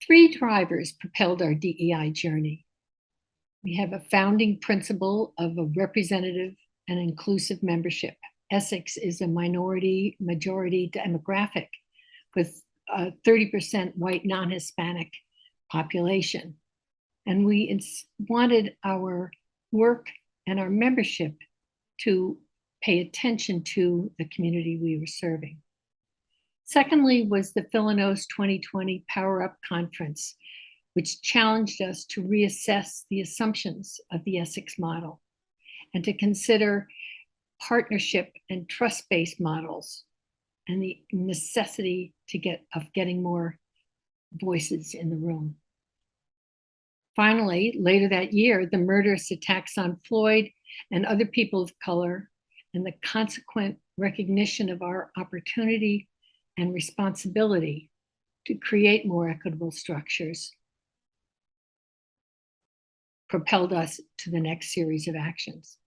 Three drivers propelled our DEI journey. We have a founding principle of a representative and inclusive membership. Essex is a minority majority demographic with a 30% white non-Hispanic population. And we wanted our work and our membership to pay attention to the community we were serving. Secondly was the Philanos 2020 Power Up Conference, which challenged us to reassess the assumptions of the Essex model and to consider partnership and trust-based models and the necessity of getting more voices in the room. Finally, later that year, the murderous attacks on Floyd and other people of color and the consequent recognition of our opportunity and responsibility to create more equitable structures propelled us to the next series of actions.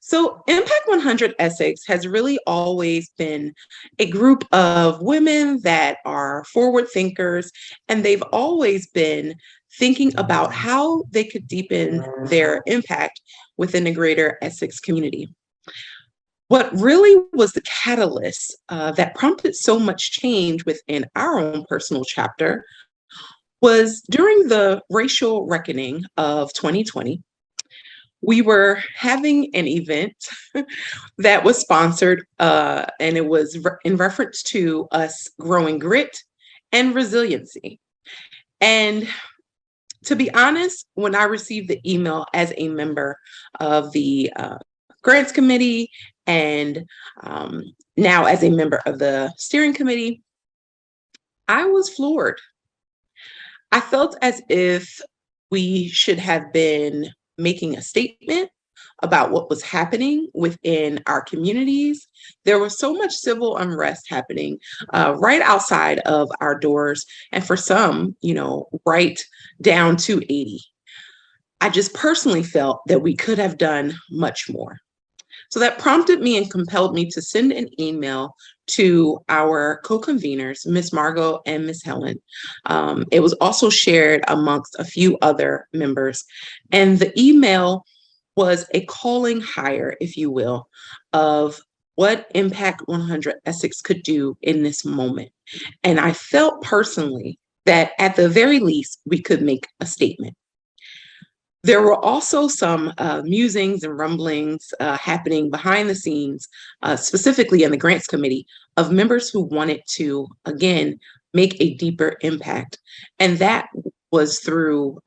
So Impact 100 Essex has really always been a group of women that are forward thinkers, and they've always been thinking about how they could deepen their impact within the greater Essex community. What really was the catalyst that prompted so much change within our own personal chapter was during the racial reckoning of 2020. We were having an event that was sponsored, and it was in reference to us growing grit and resiliency. And to be honest, when I received the email as a member of the grants committee and now as a member of the steering committee, I was floored. I felt as if we should have been making a statement about what was happening within our communities. There was so much civil unrest happening right outside of our doors, and for some, right down to 80. I just personally felt that we could have done much more. So that prompted me and compelled me to send an email to our co-conveners, Ms. Margo and Ms. Helen. It was also shared amongst a few other members. And the email was a calling higher, if you will, of what Impact 100 Essex could do in this moment. And I felt personally that at the very least, we could make a statement. There were also some musings and rumblings happening behind the scenes, specifically in the grants committee, of members who wanted to, again, make a deeper impact. And that was through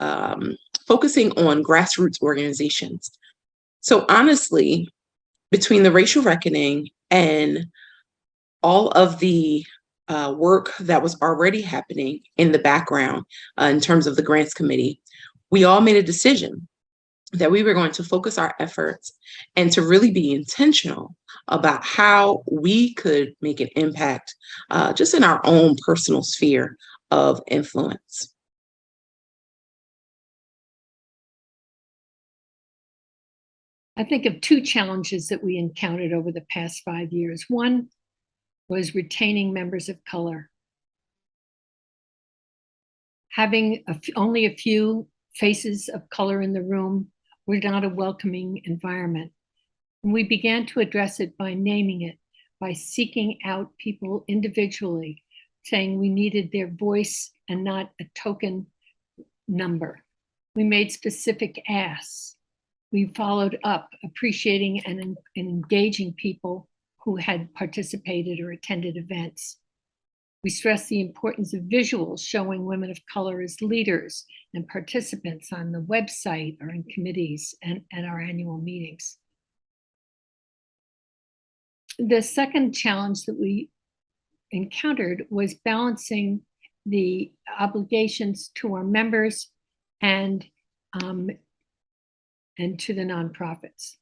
focusing on grassroots organizations. So honestly, between the racial reckoning and all of the work that was already happening in the background in terms of the grants committee, we all made a decision that we were going to focus our efforts and to really be intentional about how we could make an impact just in our own personal sphere of influence. I think of two challenges that we encountered over the past 5 years. One was retaining members of color. Having only a few faces of color in the room were not a welcoming environment. And we began to address it by naming it, by seeking out people individually, saying we needed their voice and not a token number. We made specific asks. We followed up, appreciating and engaging people who had participated or attended events. We stress the importance of visuals showing women of color as leaders and participants on the website or in committees and at our annual meetings. The second challenge that we encountered was balancing the obligations to our members and to the nonprofits.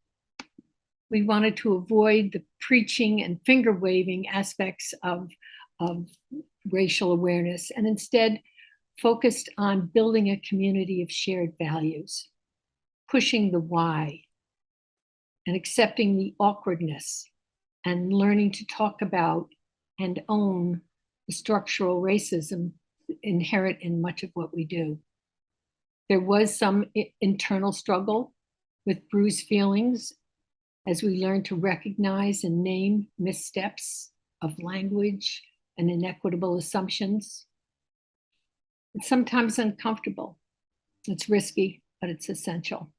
We wanted to avoid the preaching and finger waving aspects of racial awareness and instead focused on building a community of shared values, pushing the why and accepting the awkwardness and learning to talk about and own the structural racism inherent in much of what we do. There was some internal struggle with bruised feelings as we learned to recognize and name missteps of language and inequitable assumptions. It's sometimes uncomfortable. It's risky, but it's essential.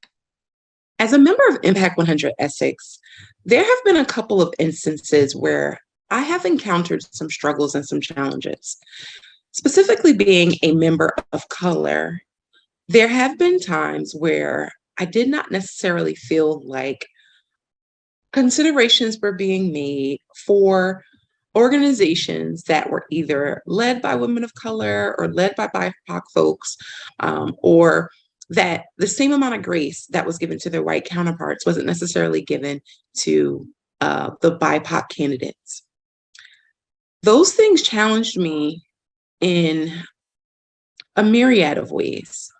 As a member of Impact 100 Essex, there have been a couple of instances where I have encountered some struggles and some challenges. Specifically being a member of color, there have been times where I did not necessarily feel like considerations were being made for organizations that were either led by women of color or led by BIPOC folks, or that the same amount of grace that was given to their white counterparts wasn't necessarily given to the BIPOC candidates. Those things challenged me in a myriad of ways.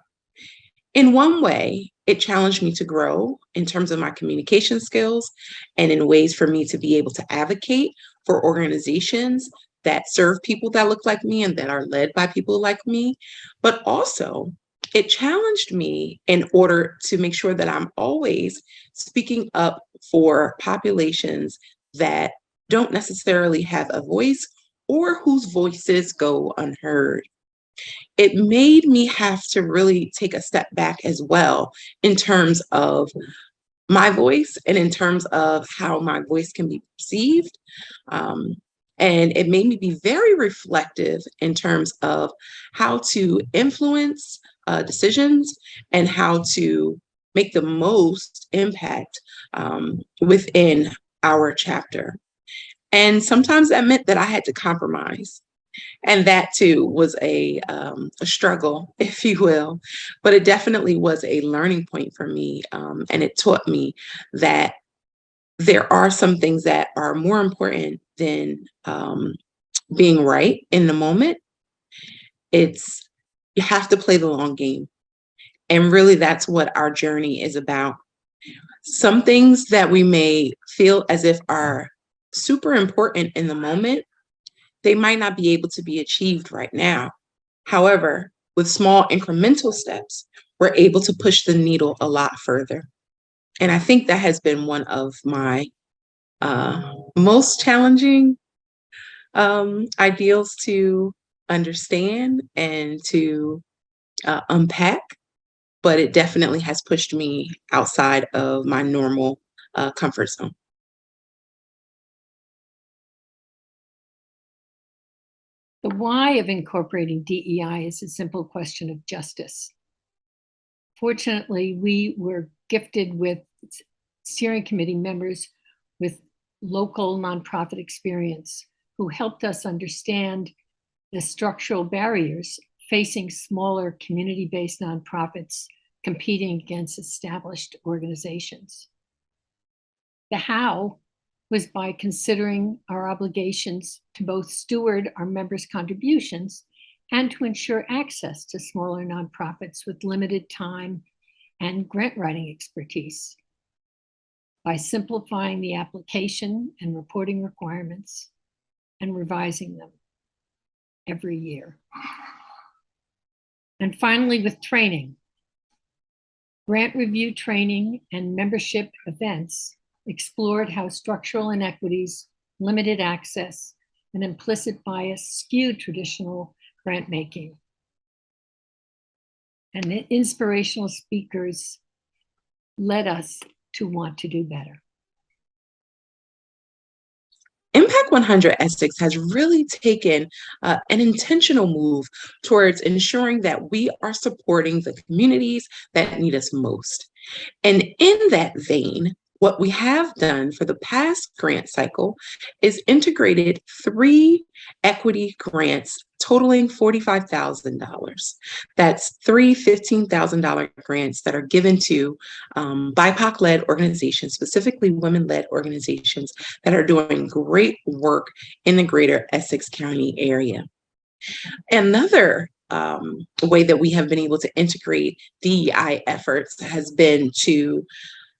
In one way, it challenged me to grow in terms of my communication skills and in ways for me to be able to advocate for organizations that serve people that look like me and that are led by people like me. But also, it challenged me in order to make sure that I'm always speaking up for populations that don't necessarily have a voice or whose voices go unheard. It made me have to really take a step back as well in terms of my voice and in terms of how my voice can be perceived. And it made me be very reflective in terms of how to influence decisions and how to make the most impact within our chapter. And sometimes that meant that I had to compromise. And that too was a struggle, if you will, but it definitely was a learning point for me. And it taught me that there are some things that are more important than being right in the moment. You have to play the long game. And really, that's what our journey is about. Some things that we may feel as if are super important in the moment, they might not be able to be achieved right now. However, with small incremental steps, we're able to push the needle a lot further. And I think that has been one of my most challenging ideals to understand and to unpack, but it definitely has pushed me outside of my normal comfort zone. The why of incorporating DEI is a simple question of justice. Fortunately, we were gifted with steering committee members with local nonprofit experience who helped us understand the structural barriers facing smaller community-based nonprofits competing against established organizations. The how was by considering our obligations to both steward our members' contributions and to ensure access to smaller nonprofits with limited time and grant writing expertise. By simplifying the application and reporting requirements and revising them every year. And finally, with training. Grant review training and membership events explored how structural inequities, limited access, and implicit bias skewed traditional grant making. And the inspirational speakers led us to want to do better. Impact 100 Essex has really taken an intentional move towards ensuring that we are supporting the communities that need us most. And in that vein, what we have done for the past grant cycle is integrated 3 equity grants totaling $45,000. That's 3 $15,000 grants that are given to BIPOC-led organizations, specifically women-led organizations that are doing great work in the greater Essex County area. Another way that we have been able to integrate DEI efforts has been to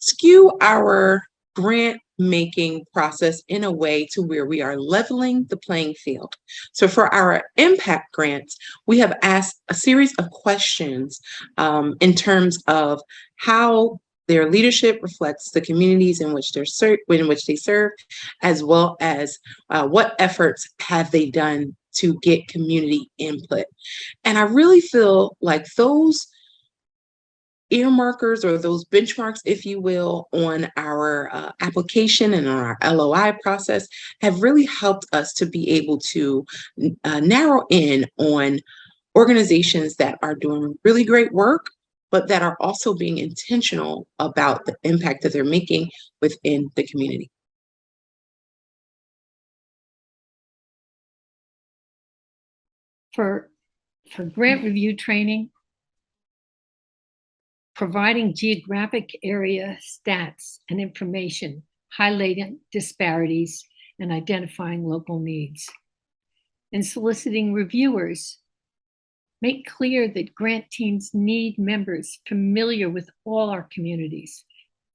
skew our grant making process in a way to where we are leveling the playing field. So for our impact grants, we have asked a series of questions in terms of how their leadership reflects the communities in which they serve, as well as what efforts have they done to get community input. And I really feel like those earmarkers, or those benchmarks, if you will, on our application and on our LOI process have really helped us to be able to narrow in on organizations that are doing really great work, but that are also being intentional about the impact that they're making within the community. For grant review training, providing geographic area stats and information, highlighting disparities and identifying local needs. In soliciting reviewers, make clear that grant teams need members familiar with all our communities.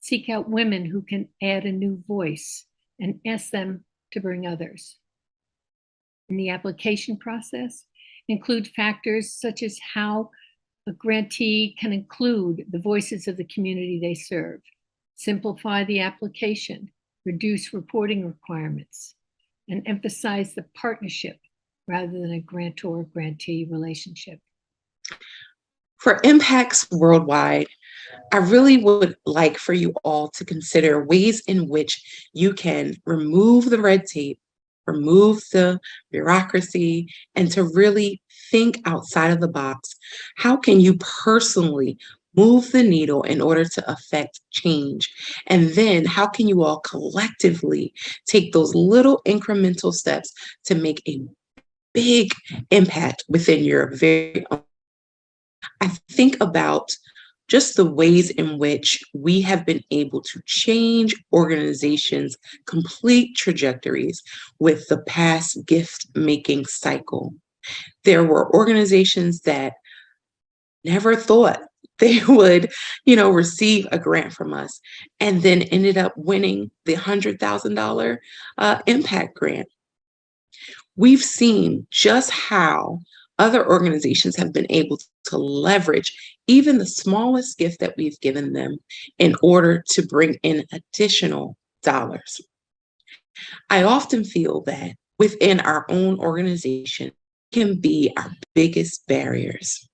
Seek out women who can add a new voice and ask them to bring others. In the application process, include factors such as how a grantee can include the voices of the community they serve, simplify the application, reduce reporting requirements, and emphasize the partnership rather than a grantor-grantee relationship. For impacts worldwide, I really would like for you all to consider ways in which you can remove the red tape, remove the bureaucracy, and to really think outside of the box. How can you personally move the needle in order to affect change? And then how can you all collectively take those little incremental steps to make a big impact within your very own? I think about just the ways in which we have been able to change organizations' complete trajectories with the past gift making cycle. There were organizations that never thought they would, receive a grant from us, and then ended up winning the $100,000 impact grant. We've seen just how other organizations have been able to leverage even the smallest gift that we've given them in order to bring in additional dollars. I often feel that within our own organization can be our biggest barriers.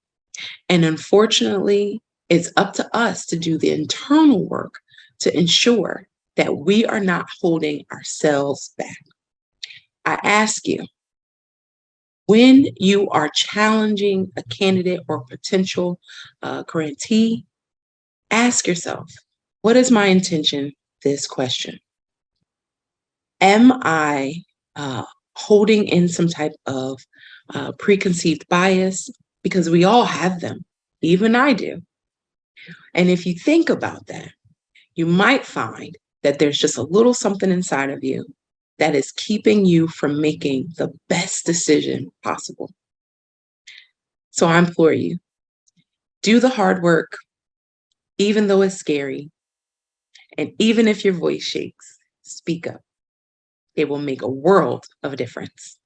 And unfortunately, it's up to us to do the internal work to ensure that we are not holding ourselves back. I ask you, when you are challenging a candidate or potential grantee, ask yourself, what is my intention? This question. Am I holding in some type of preconceived bias? Because we all have them, even I do. And if you think about that, you might find that there's just a little something inside of you that is keeping you from making the best decision possible. So I implore you, do the hard work, even though it's scary. And even if your voice shakes, speak up. It will make a world of difference.